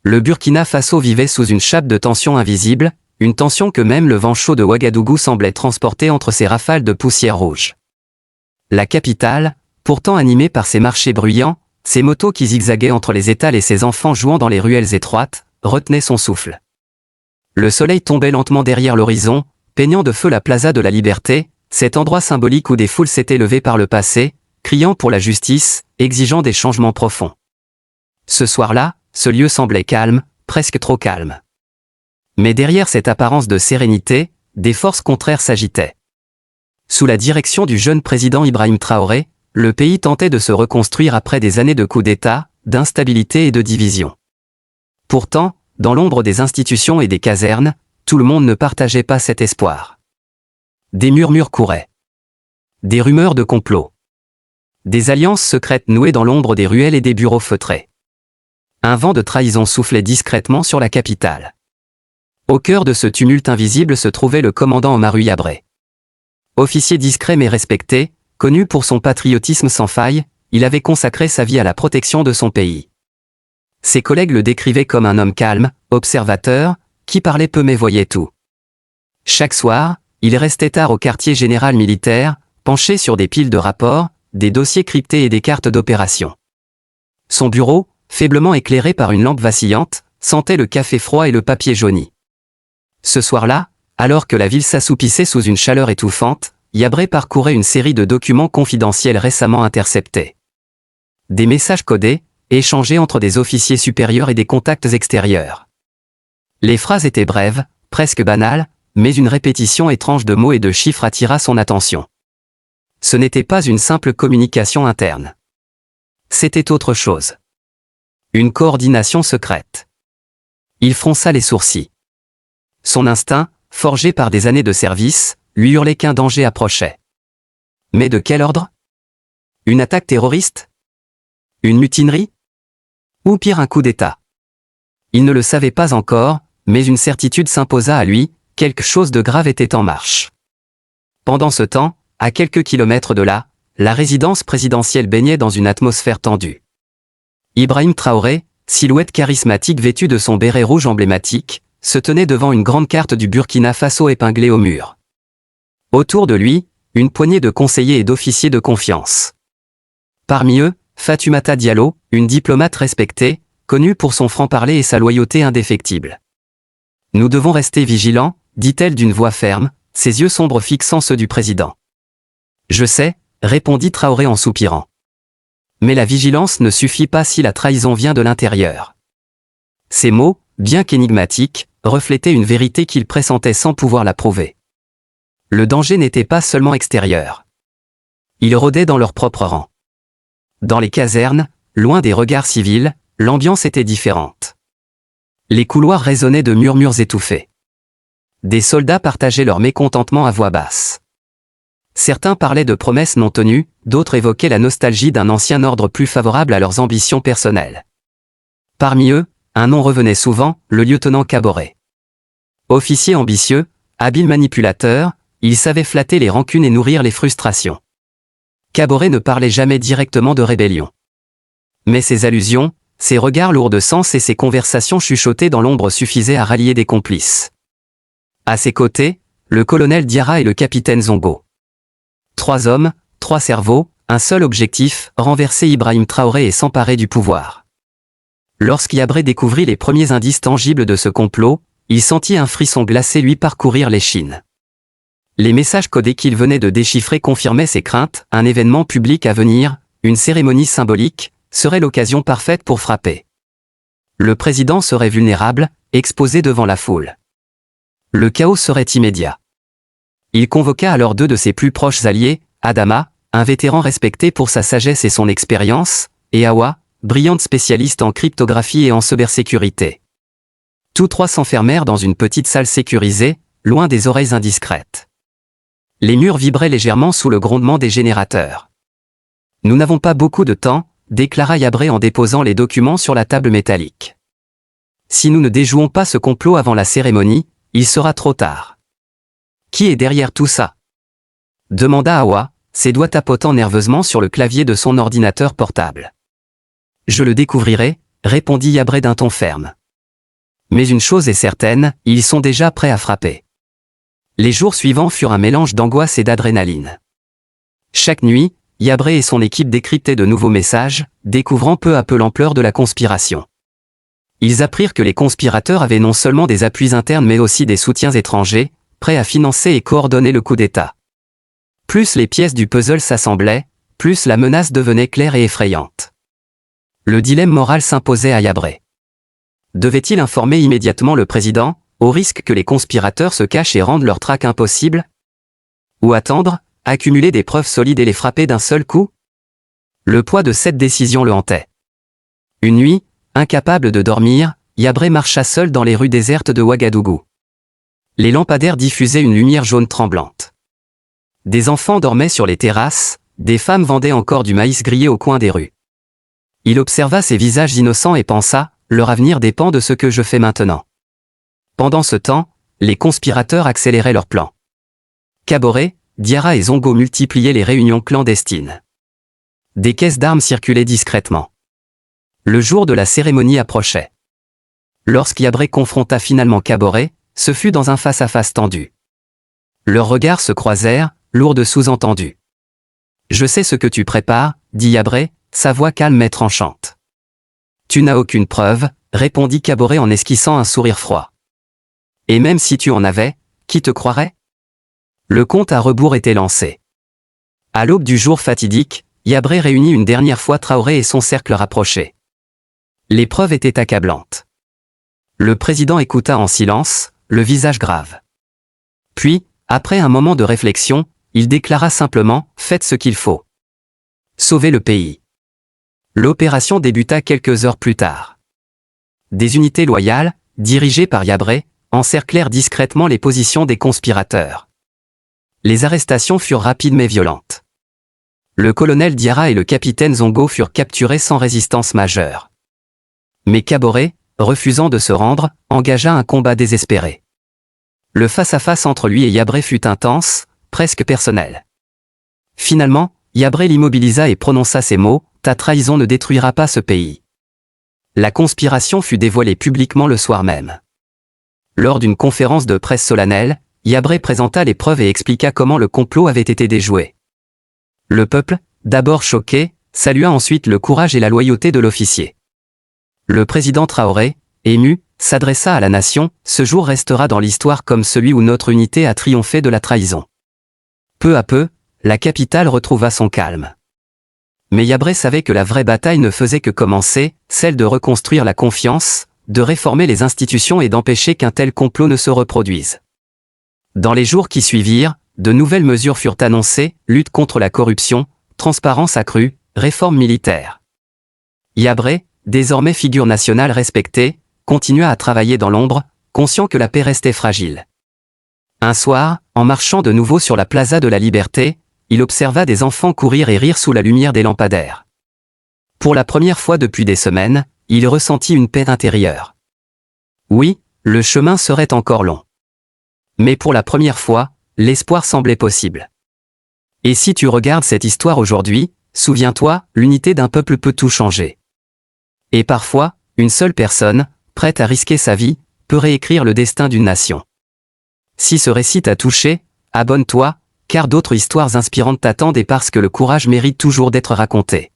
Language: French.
Le Burkina Faso vivait sous une chape de tension invisible, une tension que même le vent chaud de Ouagadougou semblait transporter entre ses rafales de poussière rouge. La capitale, pourtant animée par ses marchés bruyants, ses motos qui zigzaguaient entre les étals et ses enfants jouant dans les ruelles étroites, retenait son souffle. Le soleil tombait lentement derrière l'horizon, peignant de feu la Plaza de la Liberté, cet endroit symbolique où des foules s'étaient levées par le passé, criant pour la justice, exigeant des changements profonds. Ce soir-là, ce lieu semblait calme, presque trop calme. Mais derrière cette apparence de sérénité, des forces contraires s'agitaient. Sous la direction du jeune président Ibrahim Traoré, le pays tentait de se reconstruire après des années de coups d'État, d'instabilité et de division. Pourtant, dans l'ombre des institutions et des casernes, tout le monde ne partageait pas cet espoir. Des murmures couraient. Des rumeurs de complot. Des alliances secrètes nouées dans l'ombre des ruelles et des bureaux feutrés. Un vent de trahison soufflait discrètement sur la capitale. Au cœur de ce tumulte invisible se trouvait le commandant Omarou Yabré. Officier discret mais respecté, connu pour son patriotisme sans faille, il avait consacré sa vie à la protection de son pays. Ses collègues le décrivaient comme un homme calme, observateur, qui parlait peu mais voyait tout. Chaque soir, il restait tard au quartier général militaire, penché sur des piles de rapports, des dossiers cryptés et des cartes d'opération. Son bureau, faiblement éclairé par une lampe vacillante, sentait le café froid et le papier jauni. Ce soir-là, alors que la ville s'assoupissait sous une chaleur étouffante, Yabré parcourait une série de documents confidentiels récemment interceptés. Des messages codés, échangés entre des officiers supérieurs et des contacts extérieurs. Les phrases étaient brèves, presque banales, mais une répétition étrange de mots et de chiffres attira son attention. Ce n'était pas une simple communication interne. C'était autre chose. Une coordination secrète. Il fronça les sourcils. Son instinct, forgé par des années de service, lui hurlait qu'un danger approchait. Mais de quel ordre? Une attaque terroriste? Une mutinerie? Ou pire un coup d'État? Il ne le savait pas encore, mais une certitude s'imposa à lui, quelque chose de grave était en marche. Pendant ce temps, à quelques kilomètres de là, la résidence présidentielle baignait dans une atmosphère tendue. Ibrahim Traoré, silhouette charismatique vêtue de son béret rouge emblématique, se tenait devant une grande carte du Burkina Faso épinglée au mur. Autour de lui, une poignée de conseillers et d'officiers de confiance. Parmi eux, Fatoumata Diallo, une diplomate respectée, connue pour son franc-parler et sa loyauté indéfectible. « Nous devons rester vigilants », dit-elle d'une voix ferme, ses yeux sombres fixant ceux du président. « Je sais », répondit Traoré en soupirant. « Mais la vigilance ne suffit pas si la trahison vient de l'intérieur. » Ces mots, bien qu'énigmatiques, reflétaient une vérité qu'il pressentait sans pouvoir la prouver. Le danger n'était pas seulement extérieur. Il rôdait dans leur propre rang. Dans les casernes, loin des regards civils, l'ambiance était différente. Les couloirs résonnaient de murmures étouffés. Des soldats partageaient leur mécontentement à voix basse. Certains parlaient de promesses non tenues, d'autres évoquaient la nostalgie d'un ancien ordre plus favorable à leurs ambitions personnelles. Parmi eux, un nom revenait souvent, le lieutenant Kaboré. Officier ambitieux, habile manipulateur, il savait flatter les rancunes et nourrir les frustrations. Kaboré ne parlait jamais directement de rébellion. Mais ses allusions, ses regards lourds de sens et ses conversations chuchotées dans l'ombre suffisaient à rallier des complices. À ses côtés, le colonel Diarra et le capitaine Zongo. 3 hommes, 3 cerveaux, un seul objectif, renverser Ibrahim Traoré et s'emparer du pouvoir. Lorsqu'Yabré découvrit les premiers indices tangibles de ce complot, il sentit un frisson glacé lui parcourir l'échine. Les messages codés qu'il venait de déchiffrer confirmaient ses craintes, un événement public à venir, une cérémonie symbolique, serait l'occasion parfaite pour frapper. Le président serait vulnérable, exposé devant la foule. Le chaos serait immédiat. Il convoqua alors 2 de ses plus proches alliés, Adama, un vétéran respecté pour sa sagesse et son expérience, et Awa, brillante spécialiste en cryptographie et en cybersécurité. Tous 3 s'enfermèrent dans une petite salle sécurisée, loin des oreilles indiscrètes. Les murs vibraient légèrement sous le grondement des générateurs. « Nous n'avons pas beaucoup de temps », déclara Yabré en déposant les documents sur la table métallique. « Si nous ne déjouons pas ce complot avant la cérémonie, il sera trop tard. » « Qui est derrière tout ça ?» demanda Awa, ses doigts tapotant nerveusement sur le clavier de son ordinateur portable. « Je le découvrirai », répondit Yabré d'un ton ferme. Mais une chose est certaine, ils sont déjà prêts à frapper. Les jours suivants furent un mélange d'angoisse et d'adrénaline. Chaque nuit, Yabré et son équipe décryptaient de nouveaux messages, découvrant peu à peu l'ampleur de la conspiration. Ils apprirent que les conspirateurs avaient non seulement des appuis internes mais aussi des soutiens étrangers, prêts à financer et coordonner le coup d'État. Plus les pièces du puzzle s'assemblaient, plus la menace devenait claire et effrayante. Le dilemme moral s'imposait à Yabré. Devait-il informer immédiatement le président, au risque que les conspirateurs se cachent et rendent leur traque impossible? Ou attendre, accumuler des preuves solides et les frapper d'un seul coup? Le poids de cette décision le hantait. Une nuit, incapable de dormir, Yabré marcha seul dans les rues désertes de Ouagadougou. Les lampadaires diffusaient une lumière jaune tremblante. Des enfants dormaient sur les terrasses, des femmes vendaient encore du maïs grillé au coin des rues. Il observa ces visages innocents et pensa, leur avenir dépend de ce que je fais maintenant. Pendant ce temps, les conspirateurs accéléraient leurs plans. Kaboré, Diarra et Zongo multipliaient les réunions clandestines. Des caisses d'armes circulaient discrètement. Le jour de la cérémonie approchait. Lorsqu'Yabré confronta finalement Kaboré, ce fut dans un face-à-face tendu. Leurs regards se croisèrent, lourds de sous-entendus. « Je sais ce que tu prépares, » dit Yabré, sa voix calme mais tranchante. « Tu n'as aucune preuve, » répondit Kaboré en esquissant un sourire froid. « Et même si tu en avais, qui te croirait ?» Le compte à rebours était lancé. À l'aube du jour fatidique, Yabré réunit une dernière fois Traoré et son cercle rapproché. Les preuves étaient accablantes. Le président écouta en silence, le visage grave. Puis, après un moment de réflexion, il déclara simplement « Faites ce qu'il faut. Sauvez le pays ». L'opération débuta quelques heures plus tard. Des unités loyales, dirigées par Yabré, encerclèrent discrètement les positions des conspirateurs. Les arrestations furent rapides mais violentes. Le colonel Diarra et le capitaine Zongo furent capturés sans résistance majeure. Mais Kaboré, refusant de se rendre, engagea un combat désespéré. Le face-à-face entre lui et Yabré fut intense, presque personnel. Finalement, Yabré l'immobilisa et prononça ces mots, « Ta trahison ne détruira pas ce pays ». La conspiration fut dévoilée publiquement le soir même. Lors d'une conférence de presse solennelle, Yabré présenta les preuves et expliqua comment le complot avait été déjoué. Le peuple, d'abord choqué, salua ensuite le courage et la loyauté de l'officier. Le président Traoré, ému, s'adressa à la nation, « Ce jour restera dans l'histoire comme celui où notre unité a triomphé de la trahison ». Peu à peu, la capitale retrouva son calme. Mais Yabré savait que la vraie bataille ne faisait que commencer, celle de reconstruire la confiance, de réformer les institutions et d'empêcher qu'un tel complot ne se reproduise. Dans les jours qui suivirent, de nouvelles mesures furent annoncées, lutte contre la corruption, transparence accrue, réforme militaire. Yabré, désormais figure nationale respectée, continua à travailler dans l'ombre, conscient que la paix restait fragile. Un soir, en marchant de nouveau sur la plaza de la Liberté, il observa des enfants courir et rire sous la lumière des lampadaires. Pour la première fois depuis des semaines, il ressentit une paix intérieure. Oui, le chemin serait encore long. Mais pour la première fois, l'espoir semblait possible. Et si tu regardes cette histoire aujourd'hui, souviens-toi, l'unité d'un peuple peut tout changer. Et parfois, une seule personne, prête à risquer sa vie, peut réécrire le destin d'une nation. Si ce récit t'a touché, abonne-toi, car d'autres histoires inspirantes t'attendent et parce que le courage mérite toujours d'être raconté.